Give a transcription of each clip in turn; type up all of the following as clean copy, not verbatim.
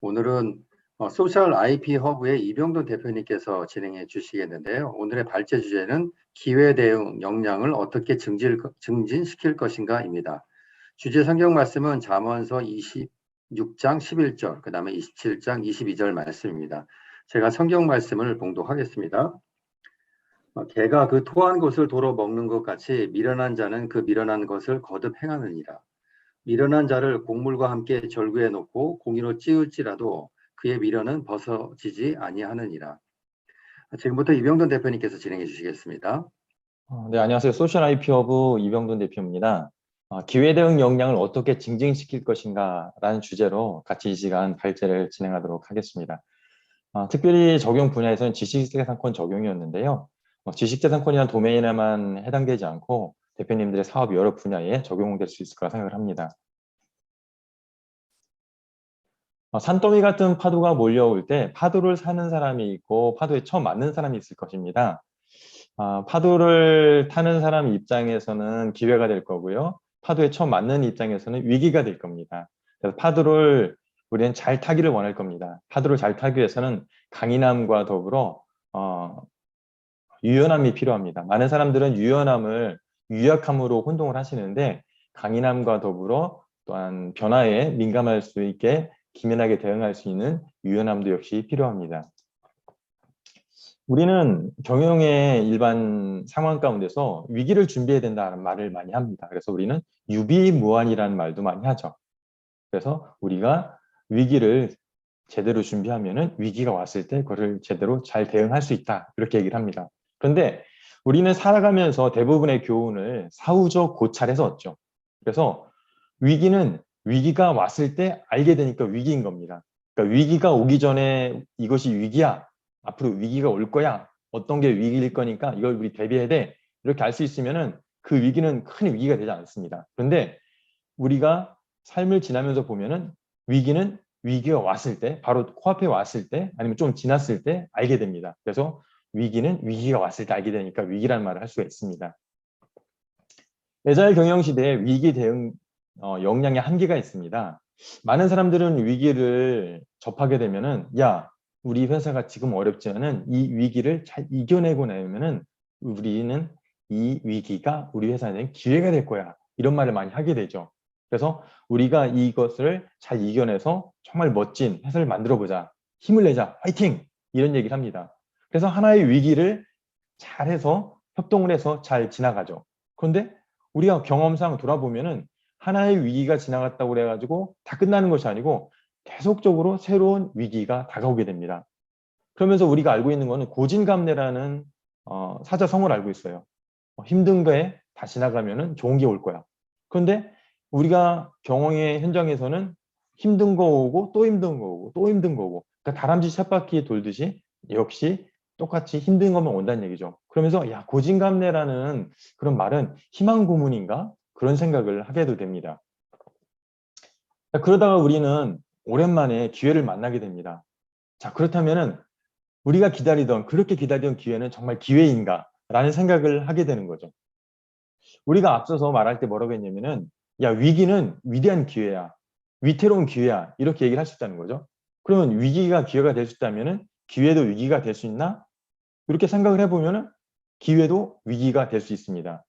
오늘은 소셜 IP 허브의 이병돈 대표님께서 진행해 주시겠는데요. 오늘의 발제 주제는 기회 대응 역량을 어떻게 증진시킬 것인가입니다. 주제 성경 말씀은 잠언서 26장 11절, 그 다음에 27장 22절 말씀입니다. 제가 성경 말씀을 봉독하겠습니다. 개가 그 토한 것을 도로 먹는 것 같이 미련한 자는 그 미련한 것을 거듭 행하느니라. 미련한 자를 곡물과 함께 절구해 놓고 공의로 찌울지라도 그의 미련은 벗어지지 아니하느니라. 지금부터 이병돈 대표님께서 진행해 주시겠습니다. 네, 안녕하세요. 소셜 IP 허브 이병돈 대표입니다. 기회 대응 역량을 어떻게 증진시킬 것인가 라는 주제로 같이 이 시간 발제를 진행하도록 하겠습니다. 특별히 적용 분야에서는 지식재산권 적용이었는데요. 지식재산권이란 도메인에만 해당되지 않고 대표님들의 사업 여러 분야에 적용될 수 있을 거라 생각을 합니다. 산더미 같은 파도가 몰려올 때 파도를 사는 사람이 있고 파도에 처음 맞는 사람이 있을 것입니다. 파도를 타는 사람 입장에서는 기회가 될 거고요. 파도에 처음 맞는 입장에서는 위기가 될 겁니다. 그래서 파도를 우리는 잘 타기를 원할 겁니다. 파도를 잘 타기 위해서는 강인함과 더불어 유연함이 필요합니다. 많은 사람들은 유연함을 유약함으로 혼동을 하시는데 강인함과 더불어 또한 변화에 민감할 수 있게 기민하게 대응할 수 있는 유연함도 역시 필요합니다. 우리는 경영의 일반 상황 가운데서 위기를 준비해야 된다는 말을 많이 합니다. 그래서 우리는 유비무환이라는 말도 많이 하죠. 그래서 우리가 위기를 제대로 준비하면은 위기가 왔을 때 그걸 제대로 잘 대응할 수 있다. 이렇게 얘기를 합니다. 그런데 우리는 살아가면서 대부분의 교훈을 사후적 고찰에서 얻죠. 그래서 위기가 왔을 때 알게 되니까 위기인 겁니다. 그러니까 위기가 오기 전에 이것이 위기야. 앞으로 위기가 올 거야. 어떤 게 위기일 거니까 이걸 우리 대비해야 돼. 이렇게 알 수 있으면은 그 위기는 큰 위기가 되지 않습니다. 그런데 우리가 삶을 지나면서 보면은 위기가 왔을 때, 바로 코앞에 왔을 때, 아니면 좀 지났을 때 알게 됩니다. 그래서 위기가 왔을 때 알게 되니까 위기라는 말을 할 수가 있습니다. 애자일 경영 시대에 위기 대응 역량의 한계가 있습니다. 많은 사람들은 위기를 접하게 되면은 우리 회사가 지금 어렵지만은 이 위기를 잘 이겨내고 나면은 우리는 이 위기가 우리 회사에 기회가 될 거야. 이런 말을 많이 하게 되죠. 그래서 우리가 이것을 잘 이겨내서 정말 멋진 회사를 만들어 보자. 힘을 내자. 화이팅! 이런 얘기를 합니다. 그래서 하나의 위기를 잘해서 협동을 해서 잘 지나가죠. 그런데 우리가 경험상 돌아보면은 하나의 위기가 지나갔다고 그래가지고 다 끝나는 것이 아니고 계속적으로 새로운 위기가 다가오게 됩니다. 그러면서 우리가 알고 있는 거는 고진감래라는 사자성어를 알고 있어요. 힘든 거에 다 지나가면은 좋은 게 올 거야. 그런데 우리가 경영의 현장에서는 힘든 거 오고 또 힘든 거 오고 또 힘든 거 오고, 그러니까 다람쥐 쳇바퀴 돌듯이 역시 똑같이 힘든 것만 온다는 얘기죠. 그러면서 고진감래라는 그런 말은 희망 고문인가? 그런 생각을 하게도 됩니다. 그러다가 우리는 오랜만에 기회를 만나게 됩니다. 자, 그렇다면은 우리가 그렇게 기다리던 기회는 정말 기회인가? 라는 생각을 하게 되는 거죠. 우리가 앞서서 말할 때 뭐라고 했냐면은 위기는 위대한 기회야. 위태로운 기회야. 이렇게 얘기를 할 수 있다는 거죠. 그러면 위기가 기회가 될 수 있다면은 기회도 위기가 될 수 있나? 이렇게 생각을 해보면은 기회도 위기가 될 수 있습니다.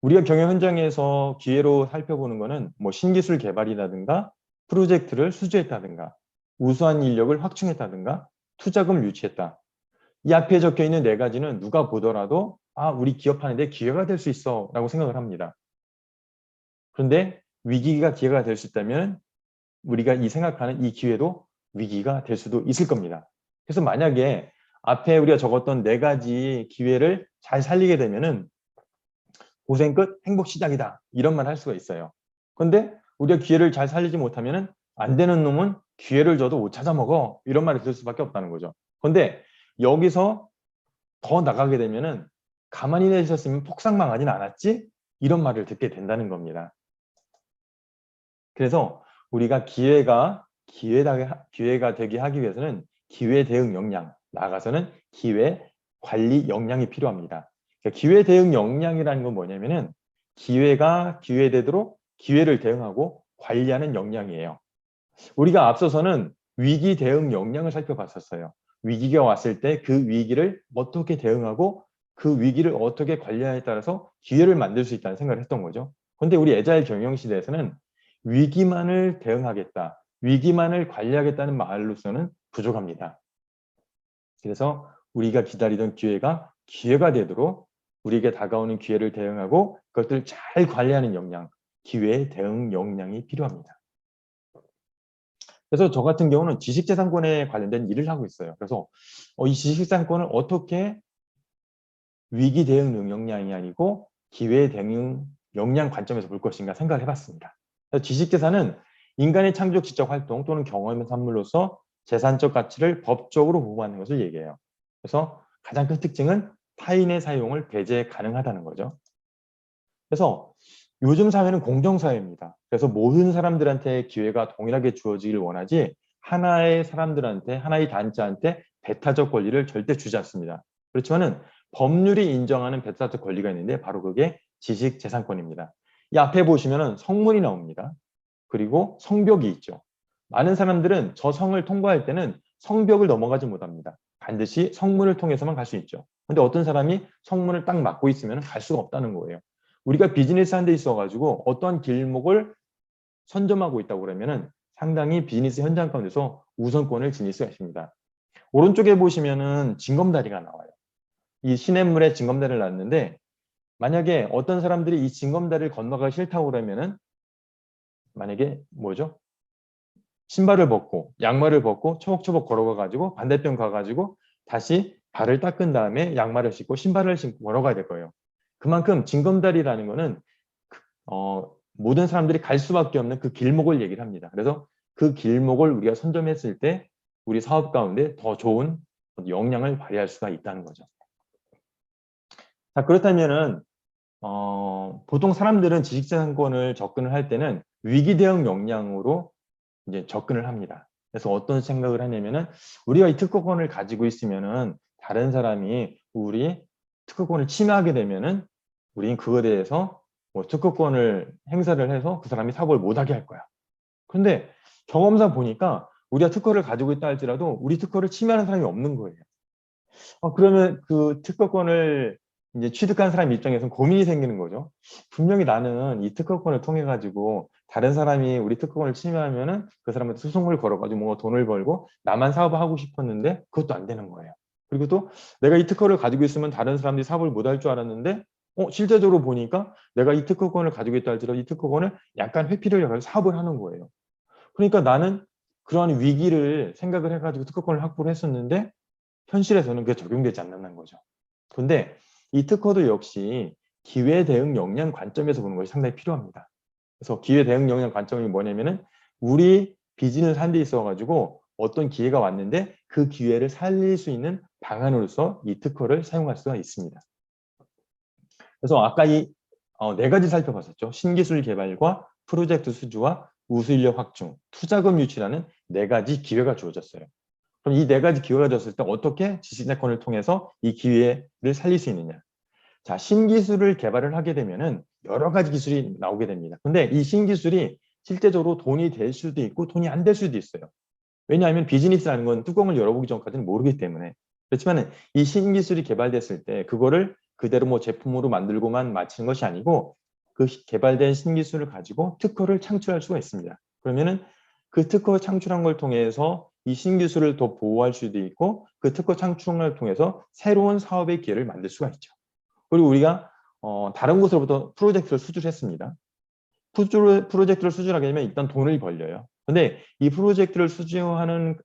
우리가 경영 현장에서 기회로 살펴보는 거는 신기술 개발이라든가 프로젝트를 수주했다든가 우수한 인력을 확충했다든가 투자금을 유치했다. 이 앞에 적혀 있는 네 가지는 누가 보더라도 우리 기업하는데 기회가 될 수 있어 라고 생각을 합니다. 그런데 위기가 기회가 될 수 있다면 우리가 생각하는 이 기회도 위기가 될 수도 있을 겁니다. 그래서 만약에 앞에 우리가 적었던 네 가지 기회를 잘 살리게 되면은 고생 끝, 행복 시작이다. 이런 말 할 수가 있어요. 그런데 우리가 기회를 잘 살리지 못하면은 안 되는 놈은 기회를 줘도 못 찾아 먹어. 이런 말을 들을 수밖에 없다는 거죠. 그런데 여기서 더 나가게 되면은 가만히 내셨으면 폭삭망하진 않았지? 이런 말을 듣게 된다는 겁니다. 그래서 우리가 기회가 되게 하기 위해서는 기회 대응 역량, 나아가서는 기회 관리 역량이 필요합니다. 그러니까 기회 대응 역량이라는 건 뭐냐면은 기회가 기회되도록 기회를 대응하고 관리하는 역량이에요. 우리가 앞서서는 위기 대응 역량을 살펴봤었어요. 위기가 왔을 때 그 위기를 어떻게 대응하고 그 위기를 어떻게 관리하에 따라서 기회를 만들 수 있다는 생각을 했던 거죠. 그런데 우리 애자일 경영 시대에서는 위기만을 대응하겠다, 위기만을 관리하겠다는 말로서는 부족합니다. 그래서 우리가 기다리던 기회가 되도록 우리에게 다가오는 기회를 대응하고 그것들을 잘 관리하는 역량, 기회 대응 역량이 필요합니다. 그래서 저 같은 경우는 지식재산권에 관련된 일을 하고 있어요. 그래서 이 지식재산권을 어떻게 위기 대응 역량이 아니고 기회 대응 역량 관점에서 볼 것인가 생각을 해봤습니다. 지식재산은 인간의 창조 지적 활동 또는 경험의 산물로서 재산적 가치를 법적으로 보호하는 것을 얘기해요. 그래서 가장 큰 특징은 타인의 사용을 배제 가능하다는 거죠. 그래서 요즘 사회는 공정사회입니다. 그래서 모든 사람들한테 기회가 동일하게 주어지길 원하지 하나의 사람들한테, 하나의 단체한테 배타적 권리를 절대 주지 않습니다. 그렇지만은 법률이 인정하는 배타적 권리가 있는데 바로 그게 지식재산권입니다. 이 앞에 보시면은 성문이 나옵니다. 그리고 성벽이 있죠. 많은 사람들은 저 성을 통과할 때는 성벽을 넘어가지 못합니다. 반드시 성문을 통해서만 갈 수 있죠. 근데 어떤 사람이 성문을 딱 막고 있으면 갈 수가 없다는 거예요. 우리가 비즈니스 한 데 있어가지고 어떠한 길목을 선점하고 있다고 그러면은 상당히 비즈니스 현장 가운데서 우선권을 지닐 수가 있습니다. 오른쪽에 보시면은 징검다리가 나와요. 이 시냇물에 징검다리를 놨는데 만약에 어떤 사람들이 이 징검다리를 건너가기 싫다고 그러면은 만약에 뭐죠? 신발을 벗고 양말을 벗고 초복초복 걸어가가지고 반대편 가가지고 다시 발을 닦은 다음에 양말을 신고 신발을 신고 걸어가야 될 거예요. 그만큼 징검다리라는 거는 모든 사람들이 갈 수밖에 없는 그 길목을 얘기를 합니다. 그래서 그 길목을 우리가 선점했을 때 우리 사업 가운데 더 좋은 역량을 발휘할 수가 있다는 거죠. 자, 그렇다면은 보통 사람들은 지식재산권을 접근을 할 때는 위기 대응 역량으로 이제 접근을 합니다. 그래서 어떤 생각을 하냐면은 우리가 이 특허권을 가지고 있으면은 다른 사람이 우리 특허권을 침해하게 되면은 우리는 그거에 대해서 뭐 특허권을 행사를 해서 그 사람이 사고를 못하게 할 거야. 근데 경험상 보니까 우리가 특허를 가지고 있다 할지라도 우리 특허를 침해하는 사람이 없는 거예요. 그러면 그 특허권을 이제 취득한 사람 입장에서는 고민이 생기는 거죠. 분명히 나는 이 특허권을 통해 가지고 다른 사람이 우리 특허권을 침해하면은 그 사람한테 소송을 걸어가지고 뭔가 돈을 벌고 나만 사업을 하고 싶었는데 그것도 안 되는 거예요. 그리고 또 내가 이 특허를 가지고 있으면 다른 사람들이 사업을 못 할 줄 알았는데 실제적으로 보니까 내가 이 특허권을 가지고 있다 할지라도 이 특허권을 약간 회피를 해서 사업을 하는 거예요. 그러니까 나는 그러한 위기를 생각을 해가지고 특허권을 확보를 했었는데 현실에서는 그게 적용되지 않는다는 거죠. 근데 이 특허도 역시 기회 대응 역량 관점에서 보는 것이 상당히 필요합니다. 그래서 기회 대응 역량 관점이 뭐냐면은 우리 비즈니스 한 데 있어가지고 어떤 기회가 왔는데 그 기회를 살릴 수 있는 방안으로서 이 특허를 사용할 수가 있습니다. 그래서 아까 이 네 가지 살펴봤었죠. 신기술 개발과 프로젝트 수주와 우수 인력 확충, 투자금 유치라는 네 가지 기회가 주어졌어요. 그럼 이 네 가지 기회가 줬을 때 어떻게 지식재산권을 통해서 이 기회를 살릴 수 있느냐. 자, 신기술을 개발을 하게 되면은 여러 가지 기술이 나오게 됩니다. 근데 이 신기술이 실제적으로 돈이 될 수도 있고 돈이 안 될 수도 있어요. 왜냐하면 비즈니스라는 건 뚜껑을 열어보기 전까지는 모르기 때문에. 그렇지만 이 신기술이 개발됐을 때 그거를 그대로 뭐 제품으로 만들고만 마치는 것이 아니고 그 개발된 신기술을 가지고 특허를 창출할 수가 있습니다. 그러면은 그 특허 창출한 걸 통해서 이 신기술을 더 보호할 수도 있고 그 특허 창출을 통해서 새로운 사업의 기회를 만들 수가 있죠. 그리고 우리가 다른 곳으로부터 프로젝트를 수주를 했습니다. 프로젝트를 수주하게 되면 일단 돈을 벌려요. 근데 이 프로젝트를 수행하는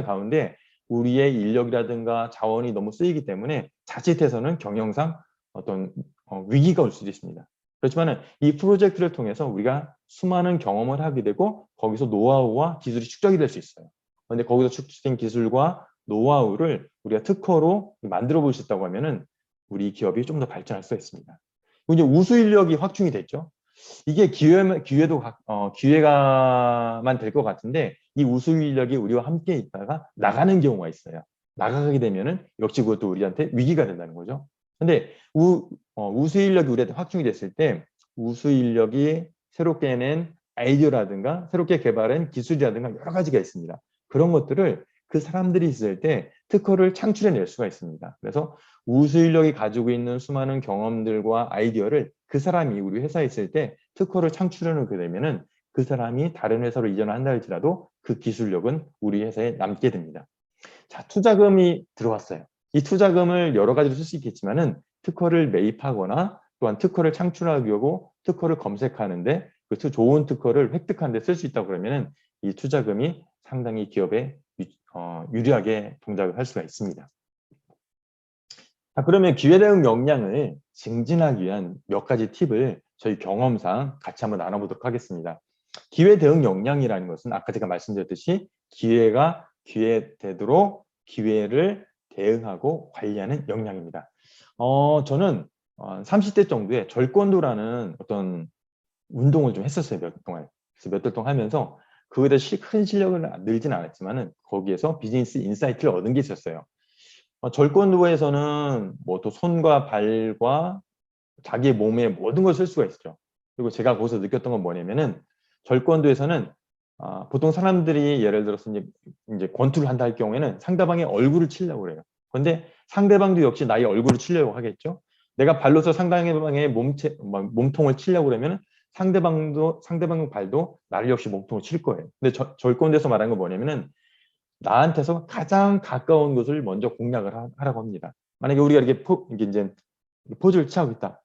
가운데 우리의 인력이라든가 자원이 너무 쓰이기 때문에 자칫해서는 경영상 어떤 위기가 올 수도 있습니다. 그렇지만 이 프로젝트를 통해서 우리가 수많은 경험을 하게 되고 거기서 노하우와 기술이 축적이 될 수 있어요. 그런데 거기서 축적된 기술과 노하우를 우리가 특허로 만들어 볼 수 있다고 하면은 우리 기업이 좀 더 발전할 수 있습니다. 이제 우수 인력이 확충이 됐죠. 이게 기회가만 될 것 같은데 이 우수 인력이 우리와 함께 있다가 나가는 경우가 있어요. 나가게 되면은 역시 그것도 우리한테 위기가 된다는 거죠. 근데 우수 인력이 우리한테 확충이 됐을 때 우수 인력이 새롭게 낸 아이디어라든가 새롭게 개발한 기술이라든가 여러 가지가 있습니다. 그런 것들을 그 사람들이 있을 때 특허를 창출해낼 수가 있습니다. 그래서 우수 인력이 가지고 있는 수많은 경험들과 아이디어를 그 사람이 우리 회사에 있을 때 특허를 창출해놓게 되면은 그 사람이 다른 회사로 이전을 한다 할지라도 그 기술력은 우리 회사에 남게 됩니다. 자, 투자금이 들어왔어요. 이 투자금을 여러 가지로 쓸 수 있겠지만은 특허를 매입하거나 또한 특허를 창출하기 위하고 특허를 검색하는데 그 좋은 특허를 획득하는 데 쓸 수 있다고 그러면은 이 투자금이 상당히 기업에 유리하게 동작을 할 수가 있습니다. 자, 그러면 기회 대응 역량을 증진하기 위한 몇 가지 팁을 저희 경험상 같이 한번 나눠보도록 하겠습니다. 기회 대응 역량이라는 것은 아까 제가 말씀드렸듯이 기회가 기회되도록 기회를 대응하고 관리하는 역량입니다. 저는 30대 정도에 절권도라는 어떤 운동을 좀 했었어요, 몇 달 동안. 그래서 몇 달 동안 하면서 그거에 대해 큰 실력을 늘진 않았지만은 거기에서 비즈니스 인사이트를 얻은 게 있었어요. 절권도에서는 뭐 또 손과 발과 자기의 몸의 모든 걸 쓸 수가 있죠. 그리고 제가 거기서 느꼈던 건 뭐냐면은 절권도에서는 보통 사람들이 예를 들어서 이제 권투를 한다 할 경우에는 상대방의 얼굴을 치려고 그래요. 그런데 상대방도 역시 나의 얼굴을 치려고 하겠죠. 내가 발로서 상대방의 몸통을 치려고 그러면 상대방 발도 나를 역시 몸통을 칠 거예요. 근데 절권도에서 말하는 건 뭐냐면은 나한테서 가장 가까운 곳을 먼저 공략을 하라고 합니다. 만약에 우리가 이렇게 이제 포즈를 취하고 있다.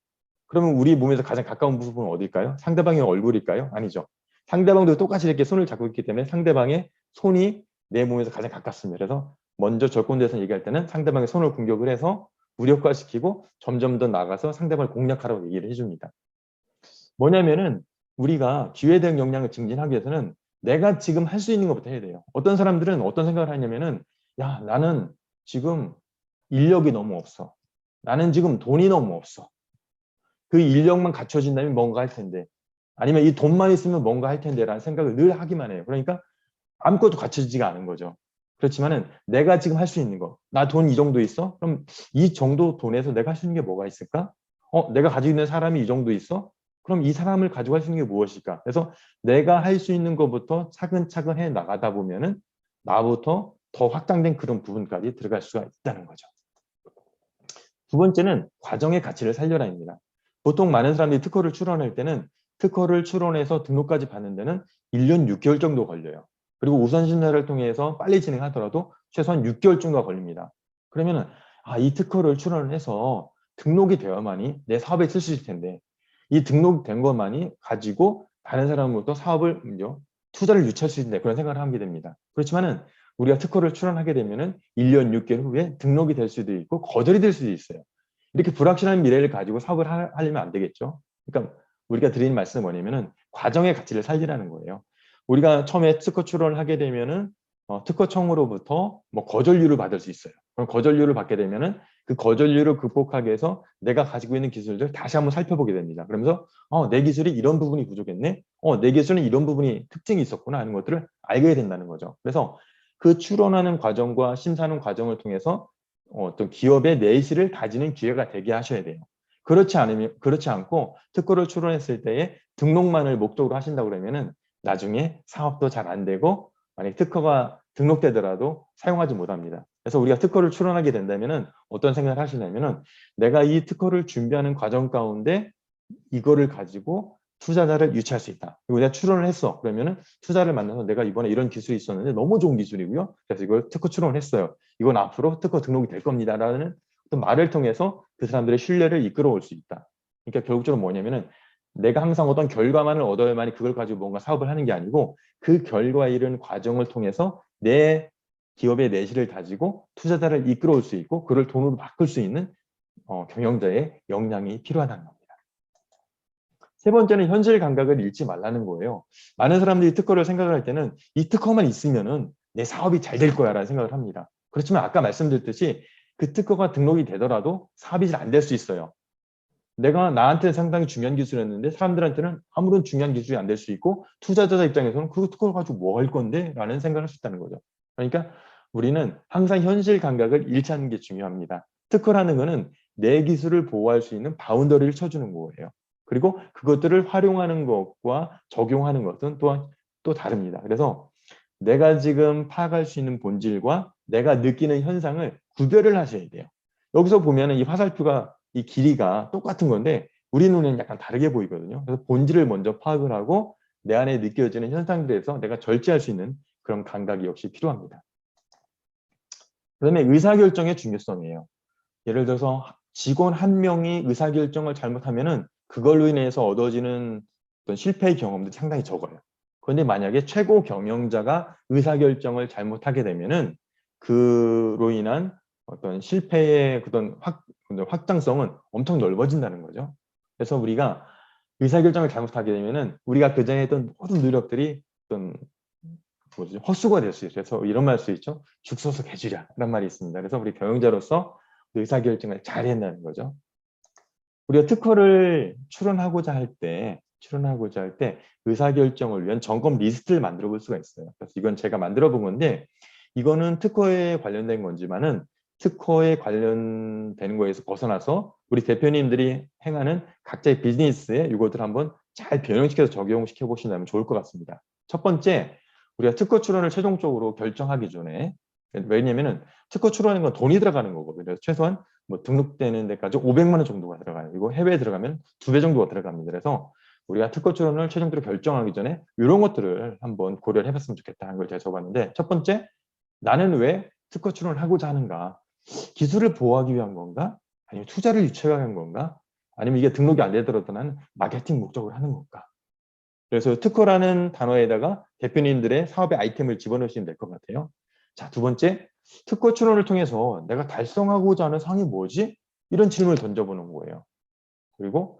그러면 우리 몸에서 가장 가까운 부분은 어딜까요? 상대방의 얼굴일까요? 아니죠. 상대방도 똑같이 이렇게 손을 잡고 있기 때문에 상대방의 손이 내 몸에서 가장 가깝습니다. 그래서 먼저 절권대에서 얘기할 때는 상대방의 손을 공격을 해서 무력화시키고 점점 더 나가서 상대방을 공략하라고 얘기를 해줍니다. 뭐냐면은 우리가 기회 대응 역량을 증진하기 위해서는 내가 지금 할 수 있는 것부터 해야 돼요. 어떤 사람들은 어떤 생각을 하냐면은 야, 나는 지금 인력이 너무 없어. 나는 지금 돈이 너무 없어. 그 인력만 갖춰진다면 뭔가 할 텐데 아니면 이 돈만 있으면 뭔가 할 텐데 라는 생각을 늘 하기만 해요. 그러니까 아무것도 갖춰지지가 않은 거죠. 그렇지만은 내가 지금 할 수 있는 거, 나 돈 이 정도 있어? 그럼 이 정도 돈에서 내가 할 수 있는 게 뭐가 있을까? 내가 가지고 있는 사람이 이 정도 있어? 그럼 이 사람을 가지고 할 수 있는 게 무엇일까? 그래서 내가 할 수 있는 것부터 차근차근 해 나가다 보면은 나부터 더 확장된 그런 부분까지 들어갈 수가 있다는 거죠. 두 번째는 과정의 가치를 살려라입니다. 보통 많은 사람들이 특허를 출원할 때는 특허를 출원해서 등록까지 받는 데는 1년 6개월 정도 걸려요. 그리고 우선 심사를 통해서 빨리 진행하더라도 최소한 6개월 정도가 걸립니다. 그러면은 이 특허를 출원을 해서 등록이 되어야만이 내 사업에 쓸 수 있을 텐데 이 등록된 것만이 가지고 다른 사람으로부터 사업을 투자를 유치할 수 있는데 그런 생각을 하게 됩니다. 그렇지만은 우리가 특허를 출원하게 되면은 1년 6개월 후에 등록이 될 수도 있고 거절이 될 수도 있어요. 이렇게 불확실한 미래를 가지고 사업을 하려면 안 되겠죠. 그러니까 우리가 드리는 말씀은 뭐냐면은 과정의 가치를 살리라는 거예요. 우리가 처음에 특허 출원을 하게 되면은 특허청으로부터 뭐 거절료를 받을 수 있어요. 그럼 거절료를 받게 되면은 그 거절료를 극복하기 위해서 내가 가지고 있는 기술들 다시 한번 살펴보게 됩니다. 그러면서 내 기술이 이런 부분이 부족했네. 내 기술은 이런 부분이 특징이 있었구나 하는 것들을 알게 된다는 거죠. 그래서 그 출원하는 과정과 심사하는 과정을 통해서 어떤 기업의 내실을 다지는 기회가 되게 하셔야 돼요. 그렇지 않고 특허를 출원했을 때에 등록만을 목적으로 하신다고 그러면은 나중에 사업도 잘 안 되고 만약 특허가 등록되더라도 사용하지 못합니다. 그래서 우리가 특허를 출원하게 된다면은 어떤 생각을 하시냐면은 내가 이 특허를 준비하는 과정 가운데 이거를 가지고 투자자를 유치할 수 있다. 그리고 내가 출원을 했어. 그러면은 투자를 만나서 내가 이번에 이런 기술이 있었는데 너무 좋은 기술이고요. 그래서 이걸 특허 출원을 했어요. 이건 앞으로 특허 등록이 될 겁니다라는 어떤 말을 통해서 그 사람들의 신뢰를 이끌어올 수 있다. 그러니까 결국적으로 뭐냐면은 내가 항상 어떤 결과만을 얻어야만이 그걸 가지고 뭔가 사업을 하는 게 아니고 그 결과에 이르는 과정을 통해서 내 기업의 내실을 다지고 투자자를 이끌어올 수 있고 그를 돈으로 바꿀 수 있는 경영자의 역량이 필요하다는 겁니다. 세 번째는 현실 감각을 잃지 말라는 거예요. 많은 사람들이 특허를 생각을 할 때는 이 특허만 있으면은 내 사업이 잘 될 거야라는 생각을 합니다. 그렇지만 아까 말씀드렸듯이 그 특허가 등록이 되더라도 사업이 잘 안 될 수 있어요. 내가 나한테는 상당히 중요한 기술이었는데 사람들한테는 아무런 중요한 기술이 안 될 수 있고 투자자 입장에서는 그 특허를 가지고 뭐 할 건데? 라는 생각을 할 수 있다는 거죠. 그러니까 우리는 항상 현실 감각을 잃지 않는 게 중요합니다. 특허라는 거는 내 기술을 보호할 수 있는 바운더리를 쳐주는 거예요. 그리고 그것들을 활용하는 것과 적용하는 것은 또한 또 다릅니다. 그래서 내가 지금 파악할 수 있는 본질과 내가 느끼는 현상을 구별을 하셔야 돼요. 여기서 보면은 이 화살표가 이 길이가 똑같은 건데 우리 눈에는 약간 다르게 보이거든요. 그래서 본질을 먼저 파악을 하고 내 안에 느껴지는 현상들에서 내가 절제할 수 있는 그런 감각이 역시 필요합니다. 그다음에 의사결정의 중요성이에요. 예를 들어서 직원 한 명이 의사결정을 잘못하면은 그걸로 인해서 얻어지는 어떤 실패의 경험도 상당히 적어요. 그런데 만약에 최고 경영자가 의사결정을 잘못하게 되면은 그로 인한 어떤 실패의 그런 확장성은 엄청 넓어진다는 거죠. 그래서 우리가 의사결정을 잘못하게 되면은 우리가 그전에 했던 모든 노력들이 어떤 뭐지 헛수고가 될 수 있어요. 그래서 이런 말 할 수 있죠. 죽서서 개주랴 라는 말이 있습니다. 그래서 우리 경영자로서 의사결정을 잘 해야 한다는 거죠. 우리가 특허를 출원하고자 할 때 의사결정을 위한 점검 리스트를 만들어 볼 수가 있어요. 그래서 이건 제가 만들어 본 건데 이거는 특허에 관련된 건지만은 특허에 관련되는 거에서 벗어나서 우리 대표님들이 행하는 각자의 비즈니스에 이것들을 한번 잘 변형시켜서 적용시켜 보신다면 좋을 것 같습니다. 첫 번째, 우리가 특허 출원을 최종적으로 결정하기 전에 왜냐면은 특허 출원인 건 돈이 들어가는 거거든요. 그래서 최소한 뭐 등록되는 데까지 500만 원 정도가 들어가요. 이거 해외에 들어가면 2배 정도가 들어갑니다. 그래서 우리가 특허 출원을 최종적으로 결정하기 전에 이런 것들을 한번 고려를 해봤으면 좋겠다는 걸 제가 적었는데 첫 번째, 나는 왜 특허 출원을 하고자 하는가? 기술을 보호하기 위한 건가? 아니면 투자를 유치하기 위한 건가? 아니면 이게 등록이 안 되더라도 나는 마케팅 목적으로 하는 건가? 그래서 특허라는 단어에다가 대표님들의 사업의 아이템을 집어넣으시면 될 것 같아요. 자, 두 번째, 특허 출원을 통해서 내가 달성하고자 하는 사항이 뭐지? 이런 질문을 던져보는 거예요. 그리고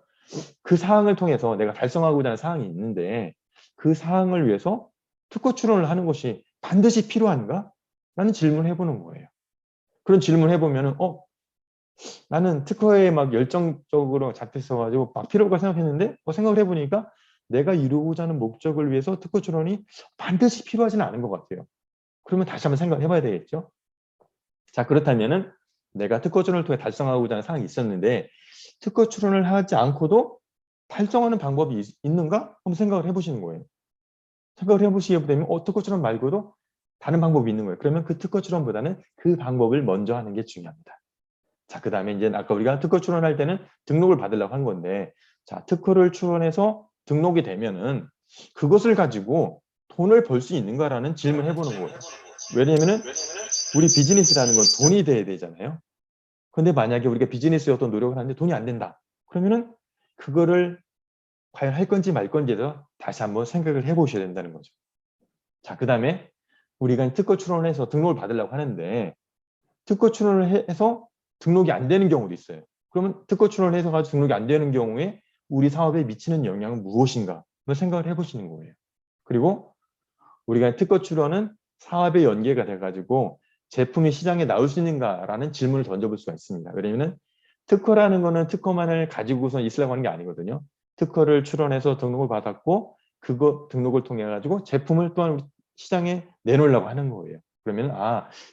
그 사항을 통해서 내가 달성하고자 하는 사항이 있는데 그 사항을 위해서 특허 출원을 하는 것이 반드시 필요한가? 라는 질문을 해보는 거예요. 그런 질문을 해보면 나는 특허에 막 열정적으로 잡혔어가지고 막 필요가 생각했는데 생각을 해보니까 내가 이루고자 하는 목적을 위해서 특허 출원이 반드시 필요하지는 않은 것 같아요. 그러면 다시 한번 생각해 봐야 되겠죠. 자, 그렇다면은 내가 특허 출원을 통해 달성하고자 하는 사항이 있었는데 특허 출원을 하지 않고도 달성하는 방법이 있는가? 한번 생각을 해보시는 거예요. 생각을 해보시게 되면 특허 출원 말고도 다른 방법이 있는 거예요. 그러면 그 특허 출원보다는 그 방법을 먼저 하는 게 중요합니다. 자, 그 다음에 이제 아까 우리가 특허 출원할 때는 등록을 받으려고 한 건데 자, 특허를 출원해서 등록이 되면은 그것을 가지고 돈을 벌 수 있는가라는 질문을 해보는 거예요. 왜냐면은 우리 비즈니스라는 건 돈이 돼야 되잖아요. 근데 만약에 우리가 비즈니스에 어떤 노력을 하는데 돈이 안 된다. 그러면은 그거를 과연 할 건지 말 건지에 대해서 다시 한번 생각을 해보셔야 된다는 거죠. 자, 그 다음에 우리가 특허 출원을 해서 등록을 받으려고 하는데 특허 출원을 해서 등록이 안 되는 경우도 있어요. 그러면 특허 출원을 해서 가지고 등록이 안 되는 경우에 우리 사업에 미치는 영향은 무엇인가? 한번 생각을 해보시는 거예요. 그리고 우리가 특허 출원은 사업에 연계가 돼가지고 제품이 시장에 나올 수 있는가라는 질문을 던져볼 수가 있습니다. 왜냐하면 특허라는 거는 특허만을 가지고서 있으려고 하는 게 아니거든요. 특허를 출원해서 등록을 받았고 그거 등록을 통해 가지고 제품을 또한 시장에 내놓으려고 하는 거예요. 그러면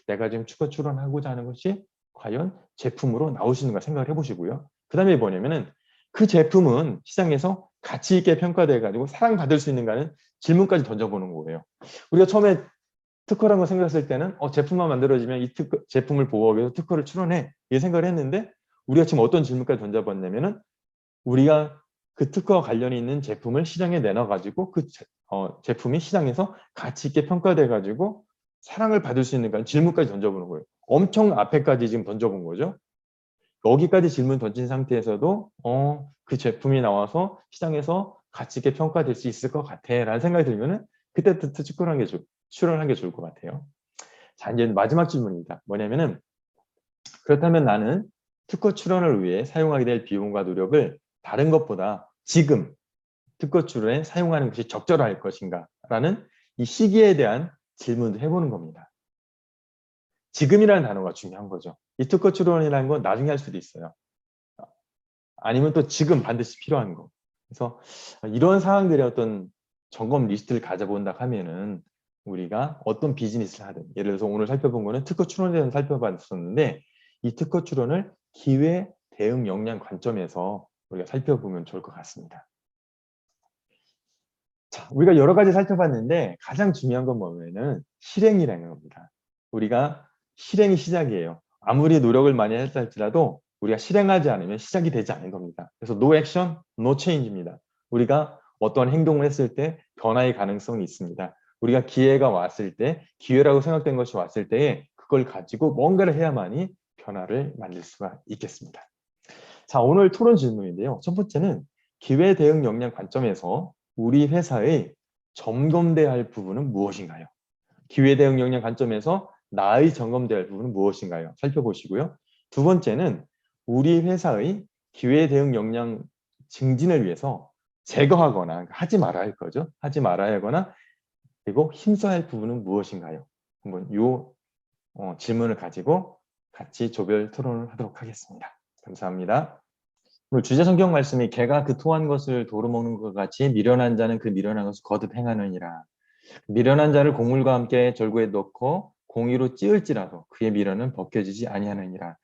내가 지금 특허 출원하고자 하는 것이 과연 제품으로 나올 수 있는가 생각을 해보시고요. 그 다음에 뭐냐면은 그 제품은 시장에서 가치 있게 평가돼 가지고 사랑받을 수 있는가는 질문까지 던져보는 거예요. 우리가 처음에 특허라는 걸 생각했을 때는 제품만 만들어지면 이 제품을 보호하기 위해서 특허를 출원해 이 생각을 했는데 우리가 지금 어떤 질문까지 던져봤냐면은 우리가 그 특허와 관련이 있는 제품을 시장에 내놔가지고 그 제품이 시장에서 가치 있게 평가돼 가지고 사랑을 받을 수 있는가 질문까지 던져보는 거예요. 엄청 앞에까지 지금 던져본 거죠. 여기까지 질문 던진 상태에서도 그 제품이 나와서 시장에서 가치 있게 평가될 수 있을 것 같아 라는 생각이 들면은 그때부터 출원한 게 좋을 것 같아요. 자, 이제 마지막 질문입니다. 뭐냐면은 그렇다면 나는 특허 출원을 위해 사용하게 될 비용과 노력을 다른 것보다 지금 특허 출원에 사용하는 것이 적절할 것인가 라는 이 시기에 대한 질문을 해보는 겁니다. 지금이라는 단어가 중요한 거죠. 이 특허 출원이라는 건 나중에 할 수도 있어요. 아니면 또 지금 반드시 필요한 거. 그래서 이런 상황들의 어떤 점검 리스트를 가져본다 하면은 우리가 어떤 비즈니스를 하든 예를 들어서 오늘 살펴본 거는 특허 출원에 대해서 살펴봤었는데 이 특허 출원을 기회 대응 역량 관점에서 우리가 살펴보면 좋을 것 같습니다. 자, 우리가 여러 가지 살펴봤는데 가장 중요한 건 뭐냐면은 실행이라는 겁니다. 우리가 실행이 시작이에요. 아무리 노력을 많이 했다 할지라도 우리가 실행하지 않으면 시작이 되지 않는 겁니다. 그래서 no action, no change입니다. 우리가 어떠한 행동을 했을 때 변화의 가능성이 있습니다. 우리가 기회가 왔을 때, 기회라고 생각된 것이 왔을 때에 그걸 가지고 뭔가를 해야만이 변화를 만들 수가 있겠습니다. 자, 오늘 토론 질문인데요. 첫 번째는 기회 대응 역량 관점에서 우리 회사의 점검돼야 할 부분은 무엇인가요? 기회 대응 역량 관점에서 나의 점검돼야 할 부분은 무엇인가요? 살펴보시고요. 두 번째는 우리 회사의 기회 대응 역량 증진을 위해서 제거하거나 하지 말아야 할 거죠. 하지 말아야 하거나 그리고 힘써야 할 부분은 무엇인가요? 한번 이 질문을 가지고 같이 조별 토론을 하도록 하겠습니다. 감사합니다. 오늘 주제 성경 말씀이 개가 그 토한 것을 도로 먹는 것 같이 미련한 자는 그 미련한 것을 거듭 행하느니라. 미련한 자를 곡물과 함께 절구에 넣고 공의로 찌을지라도 그의 미련은 벗겨지지 아니하느니라.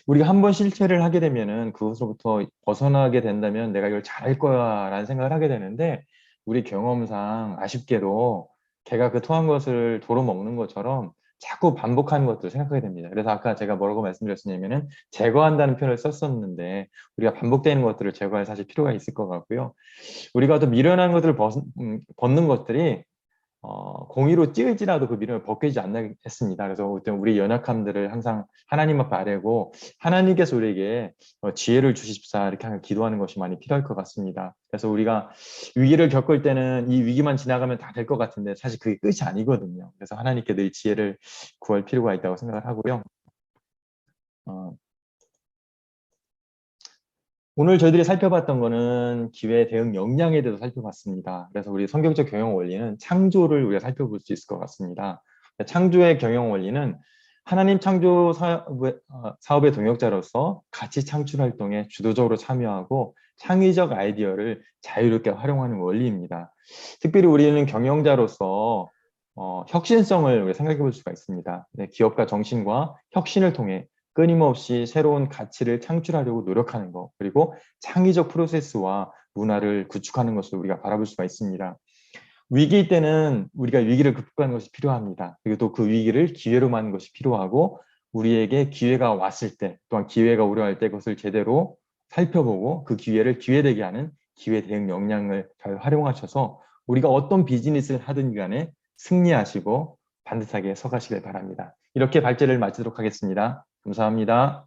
우리가 한번 실패를 하게 되면은 그것으로부터 벗어나게 된다면 내가 이걸 잘할 거야라는 생각을 하게 되는데 우리 경험상 아쉽게도 개가 그 토한 것을 도로 먹는 것처럼 자꾸 반복하는 것도 생각하게 됩니다. 그래서 아까 제가 뭐라고 말씀드렸냐면은 제거한다는 표현을 썼었는데 우리가 반복되는 것들을 제거할 사실 필요가 있을 것 같고요. 우리가 또 미련한 것들을 벗는 것들이 공의로 찌을지라도 그 미련을 벗기지 않나 했습니다. 그래서 우리 연약함들을 항상 하나님 앞에 아뢰고 하나님께서 우리에게 지혜를 주십사 이렇게 항상 기도하는 것이 많이 필요할 것 같습니다. 그래서 우리가 위기를 겪을 때는 이 위기만 지나가면 다 될 것 같은데 사실 그게 끝이 아니거든요. 그래서 하나님께 늘 지혜를 구할 필요가 있다고 생각을 하고요. 오늘 저희들이 살펴봤던 거는 기회 대응 역량에 대해서 살펴봤습니다. 그래서 우리 성경적 경영 원리는 창조를 우리가 살펴볼 수 있을 것 같습니다. 창조의 경영 원리는 하나님 창조 사업의 동역자로서 가치 창출 활동에 주도적으로 참여하고 창의적 아이디어를 자유롭게 활용하는 원리입니다. 특별히 우리는 경영자로서 혁신성을 우리가 생각해 볼 수가 있습니다. 기업가 정신과 혁신을 통해 끊임없이 새로운 가치를 창출하려고 노력하는 것, 그리고 창의적 프로세스와 문화를 구축하는 것을 우리가 바라볼 수가 있습니다. 위기일 때는 우리가 위기를 극복하는 것이 필요합니다. 그리고 또 그 위기를 기회로 만드는 것이 필요하고 우리에게 기회가 왔을 때 또한 기회가 우려할 때 그것을 제대로 살펴보고 그 기회를 기회되게 하는 기회 대응 역량을 잘 활용하셔서 우리가 어떤 비즈니스를 하든 간에 승리하시고 반듯하게 서가시길 바랍니다. 이렇게 발제를 마치도록 하겠습니다. 감사합니다.